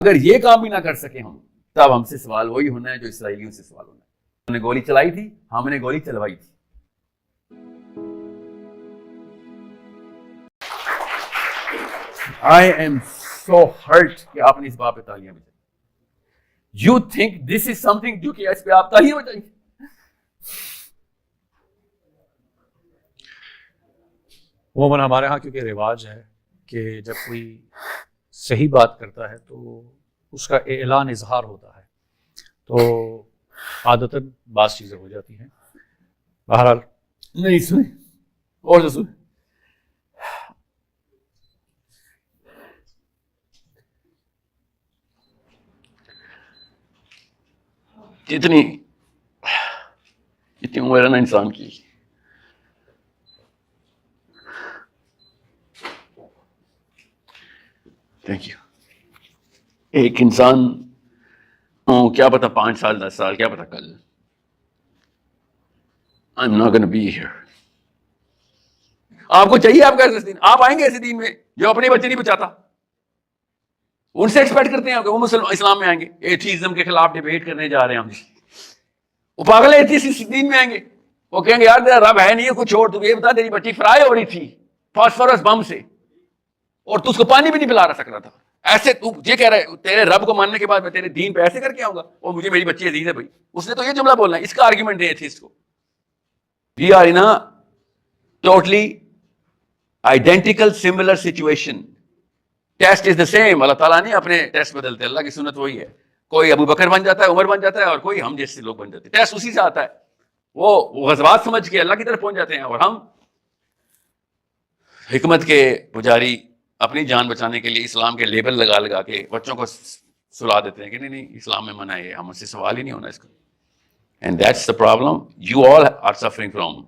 اگر یہ کام بھی نہ کر سکے ہم، تب ہم سے سوال وہی ہونا ہے جو اسرائیلیوں سے سوال ہونا ہے. انہوں نے گولی چلائی تھی، ہم نے گولی چلوائی تھی. I am so hurt کہ آپ نے اس بات پہ تالیاں بجائی. You think this is something جو کہ اس پہ آپ تالیاں بجائیں؟ عموماً ہمارے ہاں کیونکہ رواج ہے کہ جب کوئی صحیح بات کرتا ہے تو اس کا اعلان اظہار ہوتا ہے، تو عادتاً بعض چیزیں ہو جاتی ہیں. بہرحال نہیں سنیں اور سنیں. اتنی عمر ہے نا انسان کی، تھینک یو. ایک انسان کیا پتا 5 سال 10 سال کیا پتا کل I'm not gonna be here. آپ کو چاہیے آپ کا ایسا دین؟ آپ آئیں گے ایسے دین میں جو اپنے بچے نہیں بچاتا؟ ان سے ایکسپیکٹ کرتے ہیں کہ وہ اسلام میں آئیں گے، ایتھیزم کے خلاف ڈیبیٹ کرنے جا رہے ہیں ہم. وہ پاگل ایتھیسٹ دین میں آئیں گے، وہ کہیں گے یار تیرا رب ہے نہیں ہے، کچھ چھوڑ. تو یہ بتا تیری بچی فرائی ہو رہی تھی فاسفورس بم سے اور تو اس کو پانی بھی نہیں پلا سک رہا تھا. ایسے تو یہ کہہ رہا ہے تیرے رب کو ماننے کے بعد میں تیرے دین پہ ایسے کر کے آؤں گا اور مجھے میری بچی عزیز ہے. بھائی اس نے تو یہ جملہ بولنا ہے، اس کا آرگیومنٹ ہے ایتھیسٹ کو. We are in a totally identical similar situation. Test is the same. اللہ تعالیٰ نہیں اپنے ٹیسٹ بدلتے، اللہ کی سنت وہی ہے. کوئی ابو بکر بن جاتا ہے، عمر بن جاتا ہے، اور کوئی ہم جیسے لوگ بن جاتے ہیں. ٹیسٹ اسی سے آتا ہے. وہ غزوات سمجھ کے اللہ کی طرف پہنچ جاتے ہیں، اور ہم حکمت کے پجاری اپنی جان بچانے کے لیے اسلام کے لیبل لگا لگا کے بچوں کو سلا دیتے ہیں کہ نہیں اسلام میں منع ہے، ہم اس سے سوال ہی نہیں ہونا اس کا. And that's the problem you all are suffering from.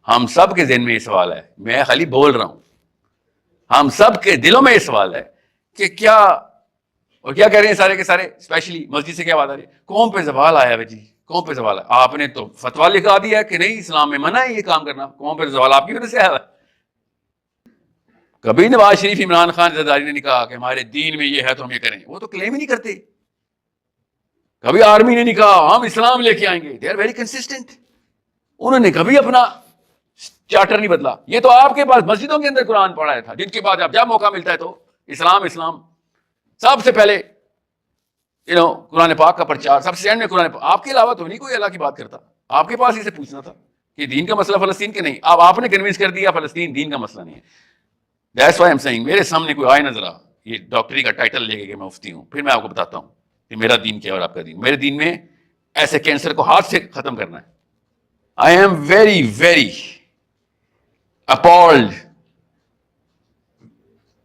ہم سب کے ذہن میں یہ سوال ہے، میں خالی بول رہا ہوں. ہم سب کے دلوں میں یہ سوال ہے کہ کیا، اور کیا کہہ رہے ہیں سارے کے سارے، اسپیشلی مسجد سے کیا بات آ رہی ہے؟ قوم پہ زوال آیا ہے جی، قوم پہ زوال ہے. آپ نے تو فتویٰ لکھا دیا کہ نہیں اسلام میں منع ہے یہ کام کرنا. قوم پہ زوال آپ کی وجہ سے آیا ہے. کبھی نواز شریف عمران خان زرداری نے نہیں کہا کہ ہمارے دین میں یہ ہے تو ہم یہ کریں. وہ تو کلیم ہی نہیں کرتے. کبھی آرمی نے نہیں کہا ہم اسلام لے کے آئیں گے. They are very consistent. انہوں نے کبھی اپنا چارٹر نہیں بدلا. یہ تو آپ کے پاس مسجدوں کے اندر قرآن پڑھایا تھا، جن کے بعد اب جب موقع ملتا ہے تو اسلام اسلام. سب سے پہلے قرآن پاک کا پرچار، سب سے اینڈ میں قرآن پاک. آپ کے علاوہ تو نہیں کوئی اللہ کی بات کرتا. آپ کے پاس اسے پوچھنا تھا کہ دین کا مسئلہ فلسطین کے نہیں. اب آپ نے کنوینس کر دیا فلسطین دین کا مسئلہ نہیں ہے. That's why I'm saying میرے سامنے کوئی آئے نظر آ یہ ڈاکٹری کا ٹائٹل لے کے کہ میں مفتی ہوں، پھر میں آپ کو بتاتا ہوں کہ میرا دین کیا اور آپ کا دین. میرے دین میں ایسے کینسر کو ہاتھ سے ختم کرنا ہے. I am very very appalled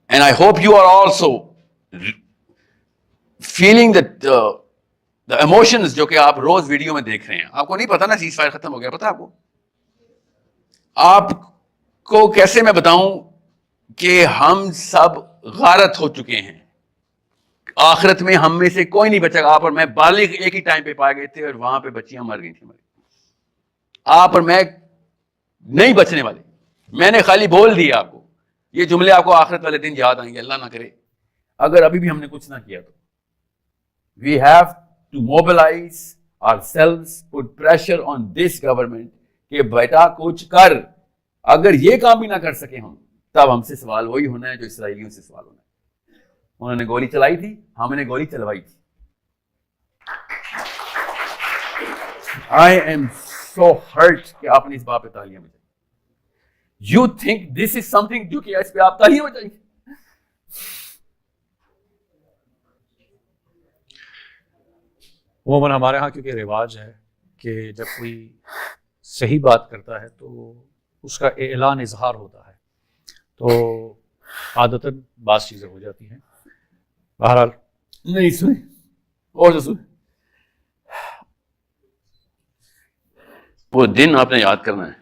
and I hope you are also feeling that the emotions جو کہ آپ روز ویڈیو میں دیکھ رہے ہیں. آپ کو نہیں پتا نا سیز فائر ختم ہو گیا. پتا آپ کو کیسے میں بتاؤں کہ ہم سب غارت ہو چکے ہیں. آخرت میں ہم میں سے کوئی نہیں بچا گا. آپ اور میں بالغ ایک ہی ٹائم پہ پائے گئے تھے اور وہاں پہ بچیاں مر گئی تھیں. آپ اور میں نہیں بچنے والے. میں نے خالی بول دیا آپ کو. یہ جملے آپ کو آخرت والے دن یاد آئیں گے، اللہ نہ کرے اگر ابھی بھی ہم نے کچھ نہ کیا تو. We have to mobilize ourselves, put pressure on this government کہ بیٹا کچھ کر. اگر یہ کام بھی نہ کر سکے ہم، تب ہم سے سوال وہی ہونا ہے جو اسرائیلیوں سے سوال ہونا ہے. انہوں نے گولی چلائی تھی، ہم نے گولی چلوائی تھی. I am so hurt کہ آپ نے اس بات پہ تالیاں بجائی. You think this is something جو کہ اس پہ آپ تالیاں بجائیں؟ عموماً ہمارے ہاں کیونکہ رواج ہے کہ جب کوئی صحیح بات کرتا ہے تو اس کا اعلان اظہار ہوتا ہے، تو عادتاً بعض چیزیں ہو جاتی ہیں. بہرحال نہیں سنیں اور سنیں. وہ دن آپ نے یاد کرنا ہے،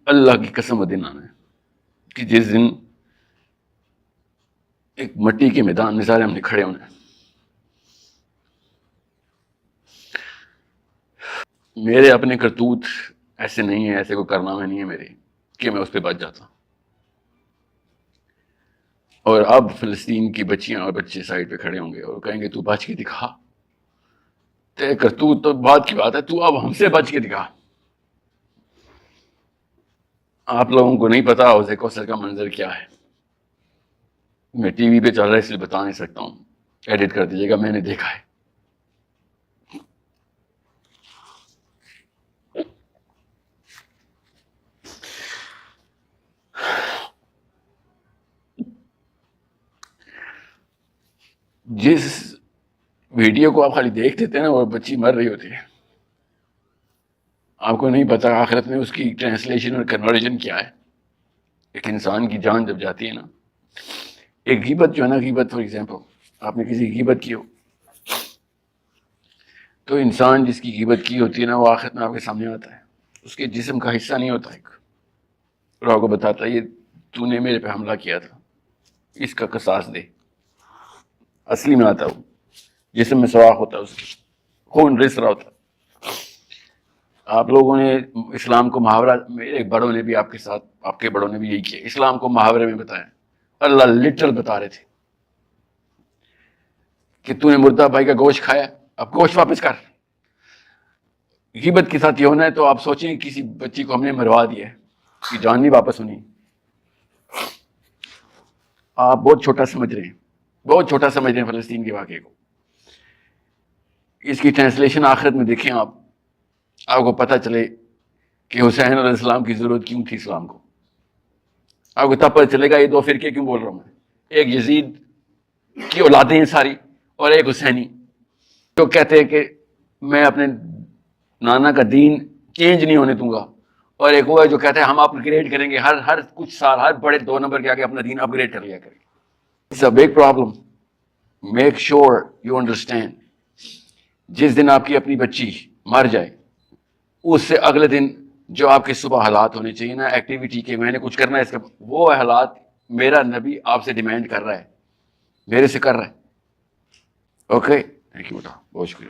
اللہ کی قسم وہ دن آنا ہے کہ جس دن ایک مٹی کے میدان میں سارے ہم نے کھڑے ہونا ہے. میرے اپنے کرتوت ایسے نہیں ہیں، ایسے کوئی کارنامے نہیں ہے میرے کہ میں اس پہ بچ جاتا. اور اب فلسطین کی بچیاں اور بچے سائڈ پہ کھڑے ہوں گے اور کہیں گے تو بچ کے دکھا، طے کر، تو بات کی بات ہے، تو اب ہم سے بچ کے دکھا۔ آپ لوگوں کو نہیں پتا حوض کوثر کا منظر کیا ہے، میں ٹی وی پہ چل رہا ہے اس لیے بتا نہیں سکتا ہوں، ایڈٹ کر دیجیے گا، میں نے دیکھا ہے۔ جس ویڈیو کو آپ خالی دیکھتے تھے نا، وہ بچی مر رہی ہوتی ہے، آپ کو نہیں پتا آخرت میں اس کی ٹرانسلیشن اور کنورژن کیا ہے۔ ایک انسان کی جان جب جاتی ہے نا، ایک غیبت جو ہے نا، غیبت فار ایگزامپل، آپ نے کسی کی غیبت کی ہو تو انسان جس کی غیبت کی ہوتی ہے نا، وہ آخرت میں آپ کے سامنے آتا ہے، اس کے جسم کا حصہ نہیں ہوتا ایک، اور آپ کو بتاتا ہے یہ تو نے میرے پہ حملہ کیا تھا، اس کا قصاص دے۔ اصلی میں آتا ہو، جسم میں سوراخ ہوتا ہے، اس کی خون رس رہا ہوتا ہے۔ آپ لوگوں نے اسلام کو محاورہ، میرے بڑوں نے بھی آپ کے ساتھ، آپ کے بڑوں نے بھی یہی کیا، اسلام کو محاورے میں بتایا۔ اللہ لٹرل بتا رہے تھے کہ تو نے مردہ بھائی کا گوشت کھایا، اب گوشت واپس کر۔ غیبت کے ساتھ یہ ہونا ہے تو آپ سوچیں کسی بچی کو ہم نے مروا دیا ہے، اس کی جان نہیں واپس ہونی۔ آپ بہت چھوٹا سمجھ رہے ہیں، بہت چھوٹا سمجھ رہے ہیں فلسطین کے واقعے کو۔ اس کی ٹرانسلیشن آخرت میں دیکھیں آپ کو پتہ چلے کہ حسین علیہ السلام کی ضرورت کیوں تھی اسلام کو۔ آپ کو تب پتہ چلے گا یہ دو فرقے کیوں بول رہا ہوں میں، ایک یزید کی اولادیں ہیں ساری، اور ایک حسینی جو کہتے ہیں کہ میں اپنے نانا کا دین چینج نہیں ہونے دوں گا، اور ایک وہ ہے جو کہتے ہیں ہم اپ گریڈ کریں گے، ہر کچھ سال ہر بڑے 2 نمبر کے آگے اپنا دین اپ گریڈ کر لیا کریں گے۔ It's a big problem, make sure you understand. جس دن آپ کی اپنی بچی مر جائے، اس سے اگلے دن جو آپ کے صبح حالات ہونے چاہیے نا ایکٹیویٹی کے، میں نے کچھ کرنا ہے اس کا، وہ حالات میرا نبی آپ سے ڈیمانڈ کر رہا ہے، میرے سے کر رہا ہے۔ اوکے، تھینک یو بیٹا، بہت شکریہ۔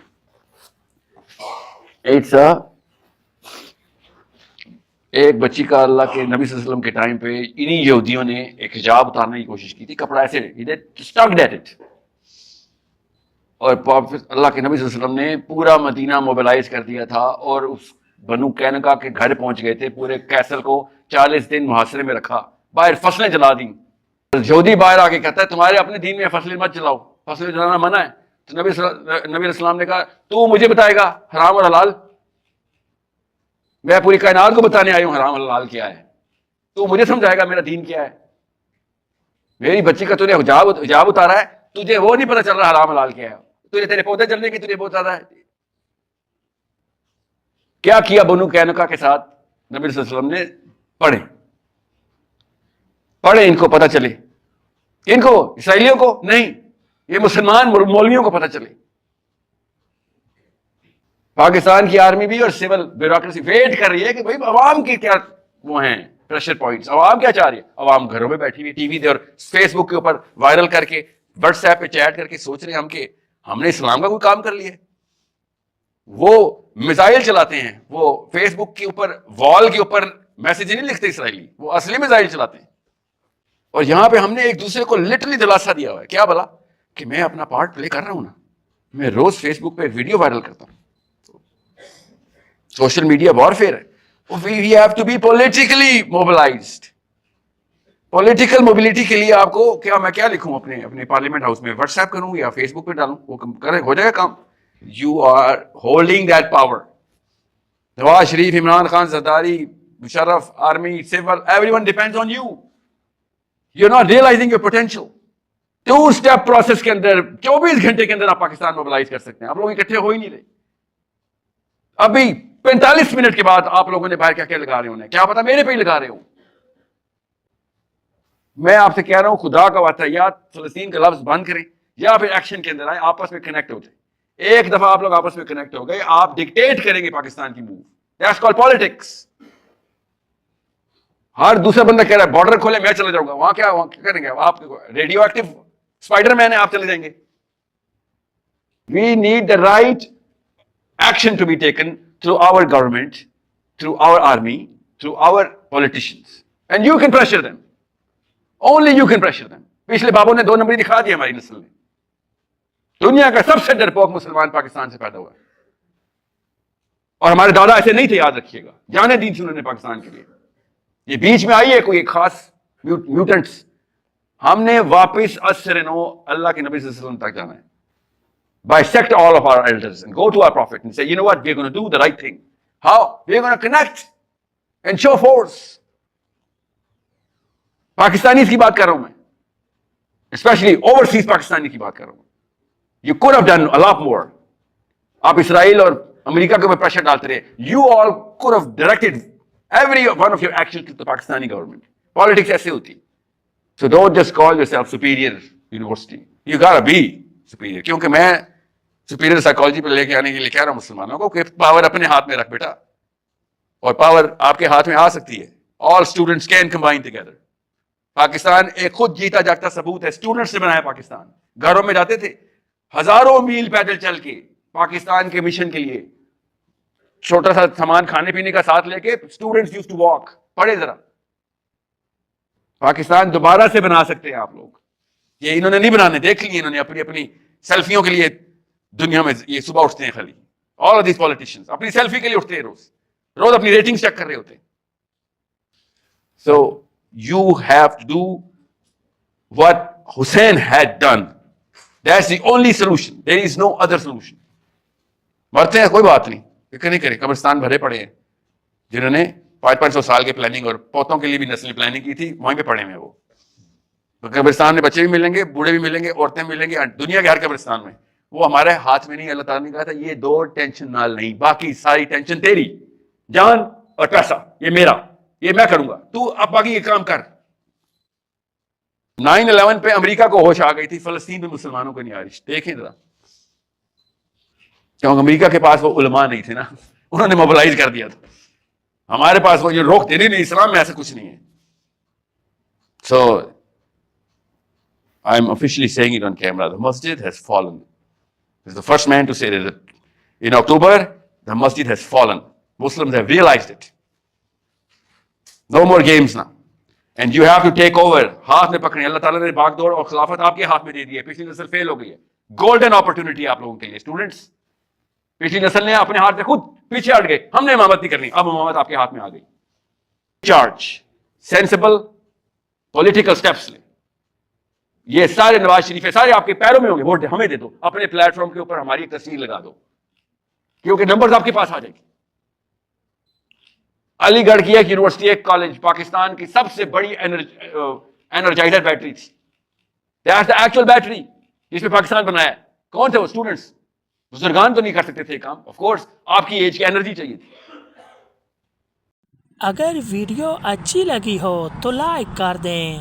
ایک بچی کا اللہ کے نبی صلی اللہ علیہ وسلم کے ٹائم پہ انہی یہودیوں نے ایک حجاب اتارنے کی کوشش کی تھی، کپڑا ایسے اسٹک ڈیٹ اٹ، اور اللہ کے نبی صلی اللہ علیہ وسلم نے پورا مدینہ موبلائز کر دیا تھا، اور اس بنو قینقاع کے گھر پہنچ گئے تھے، پورے کیسل کو 40 دن محاصرے میں رکھا، باہر فصلیں جلا دیں۔ یہودی باہر آ کے کہتا ہے تمہارے اپنے دین میں فصلیں مت جلاؤ، فصلیں جلانا منع ہے۔ تو نبی علیہ السلام نے کہا تو مجھے بتائے گا حرام اور حلال؟ میں پوری کائنات کو بتانے آئی ہوں حرام اور حلال کیا ہے، تو مجھے سمجھائے گا میرا دین کیا ہے؟ میری بچی کا تو نے حجاب اتارا ہے، تجھے وہ نہیں پتا چل رہا حرام حلال کیا ہے، تجھے تیرے پودے جلنے کی تجھے بہت زیادہ ہے۔ کیا کیا بنو قینقاع کے ساتھ نبی صلی اللہ علیہ وسلم نے؟ پڑھے ان کو پتہ چلے، ان کو اسرائیلیوں کو نہیں، یہ مسلمان مولویوں کو پتہ چلے۔ پاکستان کی آرمی بھی اور سول بیوروکریسی ویٹ کر رہی ہے کہ بھائی عوام کے کیا وہ ہیں پریشر پوائنٹس، عوام کیا چاہ رہی ہے؟ عوام گھروں میں بیٹھی ہوئی ٹی وی دے اور فیس بک کے اوپر وائرل کر کے، واٹس ایپ پہ چیٹ کر کے سوچ رہے ہیں کہ ہم نے اسلام کا کوئی کام کر لیا ہے۔ وہ میزائل چلاتے ہیں، وہ فیس بک کے اوپر وال کے اوپر میسج نہیں لکھتے اسرائیلی، وہ اصلی میزائل چلاتے ہیں۔ اور یہاں پہ ہم نے ایک دوسرے کو لٹرلی دلاسا دیا ہوا ہے، کیا بلا کہ میں اپنا پارٹ پلے کر رہا ہوں نا، میں روز فیس بک پہ ایک ویڈیو وائرل کرتا ہوں۔ سوشل میڈیا وارفیئر ہے، we have to be politically mobilized۔ Political mobility کے لیے آپ کو کیا، میں کیا لکھوں اپنے پارلیمنٹ ہاؤس میں، واٹس ایپ کروں یا فیس بک پہ ڈالوں، وہ ہو جائے گا کام۔ You are holding that power. Nawaz Sharif, Imran Khan, Zardari, Musharraf, army, civil, everyone depends on you. You are not realising your potential. 2 step process کے اندر 24 گھنٹے کے اندر آپ پاکستان موبلائز کر سکتے ہیں۔ آپ لوگ اکٹھے ہو ہی نہیں رہے۔ ابھی 45 منٹ کے بعد آپ لوگوں نے باہر کیا لگا رہے ہونے، کیا پتا میرے پہ ہی لگا رہے ہوں۔ میں آپ سے کہہ رہا ہوں خدا کا واسطہ، یا فلسطین کا لفظ بند کریں یا پھر ایکشن کے اندر آئیں، آپس میں کنیکٹ ہو جائیں۔ ایک دفعہ آپ لوگ آپس میں کنیکٹ ہو گئے، آپ ڈکٹیٹ کریں گے پاکستان کی موو، دیٹس کالڈ پالیٹکس۔ ہر دوسرا بندہ کہہ رہا ہے بارڈر کھولے میں چلا جاؤں گا، وہاں کیا کریں گے آپ؟ ریڈیو ایکٹیو اسپائڈر مین ہے، آپ چلے جائیں گے۔ We need the right action to be taken through our government, through our army, through our politicians, and you can pressure them. Only you can pressure them. پچھلے بابوں نے 2 نمبری دکھا دی ہماری نسل نے. دنیا کا سب سے ڈرپوک مسلمان پاکستان سے پیدا ہوا ہے, اور ہمارے دادا ایسے نہیں تھے, یاد رکھیے گا, جانے دین سے انہوں نے پاکستان کے لیے. یہ بیچ میں آئی ہے کوئی ایک خاص میوٹنٹس, ہم نے واپس اسرنو اللہ کے نبی صلی اللہ علیہ وسلم تک جانا ہے. Bisect all of our elders and go to our prophet and say, you know what, we're going to do the right thing. How? We're going to connect and show force. Pakistani کی بات کر رہا ہوں میں, اسپیشلی اوورسیز پاکستانی کی بات کر رہا ہوں. You could have done a lot more. آپ اسرائیل اور امریکہ کے اوپر پریشر ڈالتے رہے. You all could have directed every one of your actions to the Pakistani government. Politics ایسے ہوتی. So don't just call yourself superior university. You gotta be superior. کیونکہ میں superior psychology پہ لے کے آنے کے لیے کہہ رہا ہوں مسلمانوں کو کہ پاور اپنے ہاتھ میں رکھ بیٹا, اور پاور آپ کے ہاتھ میں آ سکتی ہے. All students can combine together. Pakistan ایک خود جیتا جاگتا ثبوت ہے. اسٹوڈنٹ سے بنایا پاکستان. گھروں میں جاتے تھے ہزاروں میل پیدل چل کے پاکستان کے مشن کے لیے, چھوٹا سا سامان کھانے پینے کا ساتھ لے کے اسٹوڈنٹس یوز ٹو واک. پڑھے ذرا, پاکستان دوبارہ سے بنا سکتے ہیں آپ لوگ. یہ انہوں نے نہیں بنانے, دیکھ لیے انہوں نے اپنی اپنی سیلفیوں کے لیے دنیا میں. یہ صبح اٹھتے ہیں خالی, all of these politicians اپنی سیلفی کے لیے اٹھتے ہیں, روز اپنی ریٹنگ چیک کر رہے ہوتے ہیں. So you have to do what Hussein had done. That's the only solution. There is no other solution. مرتے ہیں کوئی بات نہیں, فکر نہیں کریں. قبرستان بھرے پڑے ہیں جنہوں نے 500 سال کے پلاننگ اور پوتوں کے لیے بھی نسلی پلاننگ کی تھی, وہیں پہ پڑے ہیں وہ. قبرستان میں بچے بھی ملیں گے, بوڑھے بھی ملیں گے, عورتیں ملیں گے, دنیا کے ہر قبرستان میں. وہ ہمارے ہاتھ میں نہیں. اللہ تعالیٰ نے کہا تھا یہ 2 ٹینشن نال نہیں, باقی ساری ٹینشن تیری, جان اور پیسہ یہ میرا, یہ میں کروں گا, تو اب باقی یہ کام کر. 9/11 پہ امریکہ کو ہوش آ گئی تھی, فلسطین میں مسلمانوں کو نہیں آ رہی. دیکھیں ذرا, کیونکہ امریکہ کے پاس وہ علماء نہیں تھے نا, انہوں نے موبلائز کر دیا تھا. ہمارے پاس وہ جو روک دے نہیں, اسلام میں ایسا کچھ نہیں ہے. So I'm officially saying it on camera. The masjid has fallen. This is the first man to say that in October the masjid has fallen. Muslims have realized it. No more games now. And you have to take over. ہاتھ میں پکڑیں. اللہ تعالیٰ نے بھاگ دوڑ اور خلافت آپ کے ہاتھ میں دے دی ہے. پچھلی نسل فیل ہو گئی ہے. گولڈن اپرچونٹی آپ لوگوں کے لیے. اسٹوڈنٹس, پچھلی نسل نے اپنے ہاتھ سے خود پیچھے ہٹ گئے, ہم نے امامت نہیں کرنی, اب امامت آپ کے ہاتھ میں آ گئی. چارج, سینسیبل پولیٹیکل سٹیپس لیں. یہ سارے نواز شریف سارے آپ کے پیروں میں ہوں گے. ووٹ ہمیں دے دو, اپنے پلیٹ فارم کے اوپر ہماری ایک تصویر لگا دو, کیونکہ نمبرز آپ کے پاس آ جائیں گے. علی گڑھ کی ایک یونیورسٹی, ایک کالج پاکستان کی سب سے بڑی انرجائزر بیٹری تھی. دیٹس دی ایکچوئل بیٹری جس پہ پاکستان بنایا ہے. کون تھے وہ؟ اسٹوڈنٹس. بزرگان تو نہیں کر سکتے تھے کام. آف کورس آپ کی ایج کی انرجی چاہیے تھی. اگر ویڈیو اچھی لگی ہو تو لائک کر دیں.